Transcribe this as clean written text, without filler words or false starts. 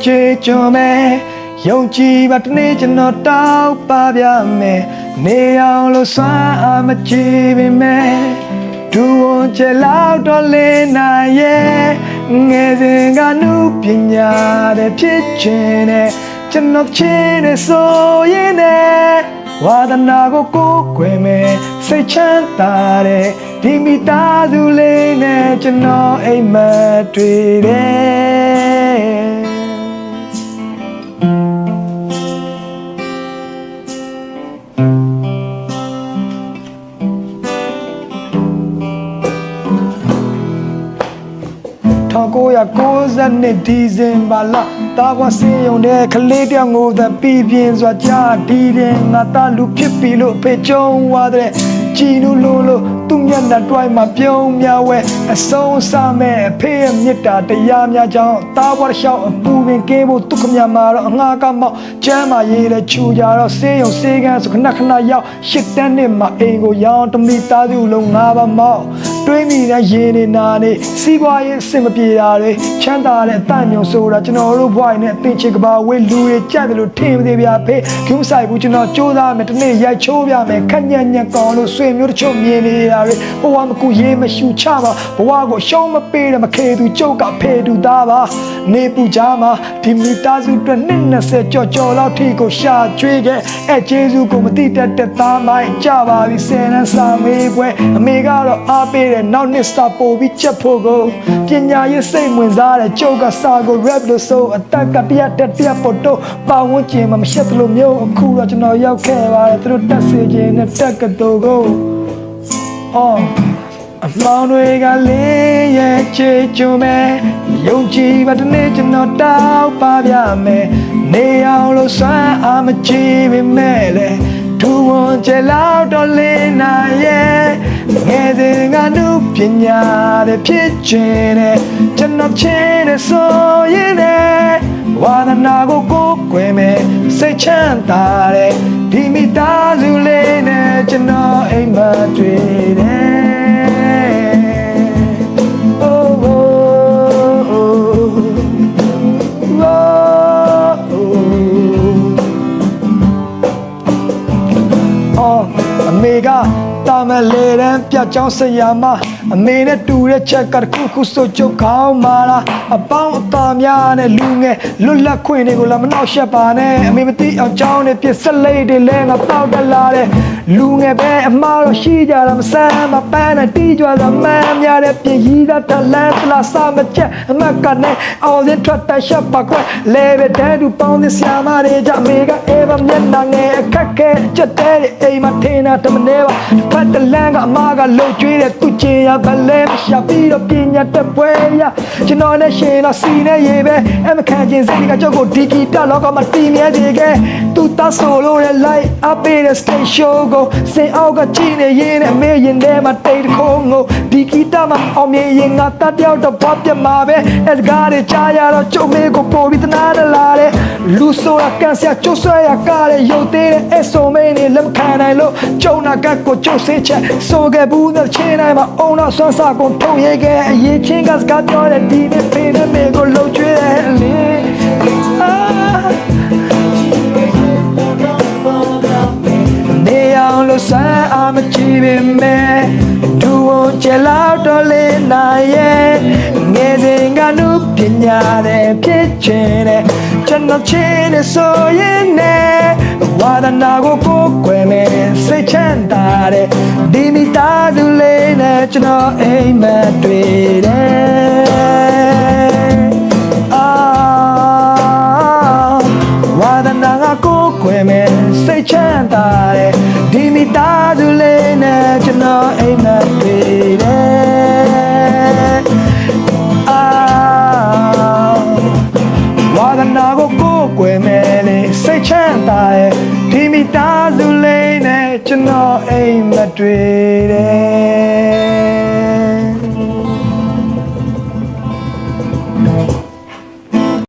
ကျေကြုံမယ်ယုံကြည်ပါတနေ့ကျွန်တော်တောက်ပါပြမယ်နေအောင်လို့စွမ်းအားမကြည့်ပေမဲ့ဒူဝန်ချေလောက်တော့လင်းနိုင်ရဲ့ငယ်စဉ်ကနုပညာတဲ့ဖြစ်ခြင်းနဲ့ကျွန်တော်ချင်းနဲ့ဆိုရင်နဲ့ဝါဒနာကိုကိုယ်ွယ်မယ်စိတ်ချမ်းသာတဲ့ဒီမိသားစုလေးနဲ့ကျွန်တော်အိမ်မက်တွေ့တယ်1990ဒီဇင်ဘာလတာကွာစင်ယုံတဲ့ကလေးတယောက်ငိုတဲ့ပြည်ပြင်းစွာကြားဒီတဲ့ငါသားလူဖြစ်ပြီလို့ဖေကြုံသွားတဲ့ကြည်နူးလို့သူ့မျက်နှာတွိုင်းမှာပြုံးများဝဲအဆုံးစားမဲ့အဖေရဲ့မြတ်တာတရားများကြောင့်တာကွာရှောက်အပူပင်ကင်းဖို့ဒုက္ခများမှာတော့အငှားကမောက်ကျမ်းမာရေးတဲ့ချူကြတော့စေးယုံစေးကန်းဆိုခဏရောက်8တန်းနှစ်မှာအိမ်ကိုရောင်းတမိသားစုလုံး၅ပါးမောက်တွေးမိတဲ့ရေနေနာနေစီးပွားရေးအဆင်မပြေတာတွေချမ်းသာတဲ့အတန်ညုံဆိုတာကျွန်တော်တို့ဘွားရည်နဲ့အသိချစ်ကဘာဝေးလူတွေကြက်တယ်လို့ထင်မသေးဗျာဖေဂုံးဆိုင်ဘူးကျွန်တော်ကြိုးစားမယ်တနေ့ရိုက်ချိုးပြမယ်ခက်ညံ့ညံ့ကောင်းလို့ဆွေမျိုးတချို့မြင်နေတာတွေဘဝမကူရေးမရှူချပါဘဝကိုရှောင်းမပေးတယ်မခေသူကြုတ်ကဖေသူသားပါနေပူကြမှာဒီမိသားစုအတွက်20ကြော်လောက်ထိကိုရှာကျွေးခဲ့အဲကျေးဇူးကိုမတိတတ်တဲ့သားမိုင်းကြပါပြီဆယ်နှန်းစာမေးပွဲအမေကတော့အားပေးတယ်နောက်နှစ်စာပို့ပြီးချက်ဖို့ကိုပညာရေးစိတ်ဝင်စားတဲ့ကျုပ်ကစာကို rap လို့ဆိုအတက်ကတရားပေါ်တော့ပါဝန်းကျင်မှာမရှက်သလိုမျိုးအခုတော့ကျွန်တော်ရောက်ခဲ့ပါတယ်သူတို့တက်စေခြင်းနဲ့တက်ကတော်ကိုအမောင်တွေကလေးရဲ့ချေချွန်မယ်ယုံကြည်ပါတနေ့ကျွန်တော်တောက်ပါပြမယ်နေအောင်လို့စွမ်းအားမကြည့်ပေမဲ့လေဒူဝန်ချေလောက်တော့လင်းနိုင်ရဲ့ငယ်စဉ်ကနုပညာတဲ့ဖြစ်ခြင်းနဲ့ကျွန်တော်ချင်းနဲ့ဆိုရင်နဲ့ဝါဒနာကိုကိုယ်ွယ်မယ်စိတ်ချမ်းသာတဲ့ဒီမိသားစုလေးနဲ့ကျွန်တော်အိမ်မက်တွေ့တယ်အမေကတာမလေတန်းပြကြောင်းဆရာမအမေနဲ့တူတဲ့ချက်ကတခုဆိုကြုတ်ခေါင်းမာလားအပေါင်းအသားများနဲ့လူငယ်လွတ်လပ်ခွင့်တွေကိုလည်းမနှောက်ယှက်ပါနဲ့အမေမသိအောင်ကြောင်းနဲ့ပြစ်စလိတ်တွေလဲငါပေါက်တက်လာတဲ့လူငယ်ပဲအမားတော့ရှိကြတာမဆန်းမပန်းနဲ့တီးကြွသမှန်းများတဲ့ပြင်ကြီးသားတလန်းလာစမချက်အမကနဲ့အောင်စင်းထွက်တရှက်ပါကွက်လဲပဲတန်းသူပေါင်းတဲ့ဆရာမတွေကြအမေကအေးမမျက်နှာငယ်အခက်ခဲချက်တဲ့အိမ်မှာထင်းတာတမနေပါဖတ်တလန်းကအမားကလှုပ်ကြွေးတဲ့သူချင်ရဗလဲမရှာပြီးတော့ပညာတက်ပွဲရကျွန်တော်နဲ့ရှင်တော့စီနဲ့ရေပဲအမခံခြင်းစိတ်ကကြောက်ကိုဒီဂီတာလောကမှာတီးမြဲစေခဲ့သူသားဆိုလို့တဲ့ light up တဲ့ stage show ကိုစင်အောက်ကကြည့်နေရင်နဲ့မေးရင်ထဲမှာတိတ်တခုံးကိုဒီဂီတာမှာအောင်မြင်ရင်ငါတတ်တယောက်တော့ဘာပြတ်မှာပဲအဲစကားတွေကြားရတော့ကျုပ်မေးကိုပို့ပြီးတနာလာတဲ့လူဆိုတာကန်ဆာကျုပ်ဆွဲရကားတဲ့ရုပ်သေးတဲ့အဆိုမင်းနဲ့လက်ခံနိုင်လို့ကျုံနာကကိုကျုပ်စေချက်ဆိုခဲ့ဘူးတဲ့ချင်းတိုင်းမှာအုံတော့ဆွမ်းစာကုန်ထုံရဲခဲ့အရေးချင်းကစကားပြောတဲ့ဒီနေ့ဖေးနဲ့မေကိုလှုပ်ကြွေးတဲ့လေနေအောင်လို့ဆန်းအားမကြည့်ပေမဲ့ဒူဝန်ချေလောက်တော့လေးနိုင်ရဲ့ငယ်စဉ်ကနုပညာတဲ့ဖြစ်ခြင်းနဲ့ကျွန်တော်ချင်းနဲ့ဆိုရင်နဲ့ဝါဒနာကိုကိုယ်ွယ်မယ်စိတ်ချမ်းသာတဲ့ဒီမိသားစုလေးနဲ့ကျွန်တော်အိမ်မက်တွေ့တယ်ဝါဒနာကိုကိုယ်ွယ်မယ်စိတ်ချမ်းသာတဲ့ဒီမိသားစုလေးနဲ့ကျွန်တော်အိမ်မက်တွေ့တယ်ဝါဒနာကိုကိုယ်ွယ်မယ်လေစိတ်ချမ်းသာတဲ့ဒီမိသားစုလေးနဲ့ကျွန်တော်အိမ်မက်တွေ့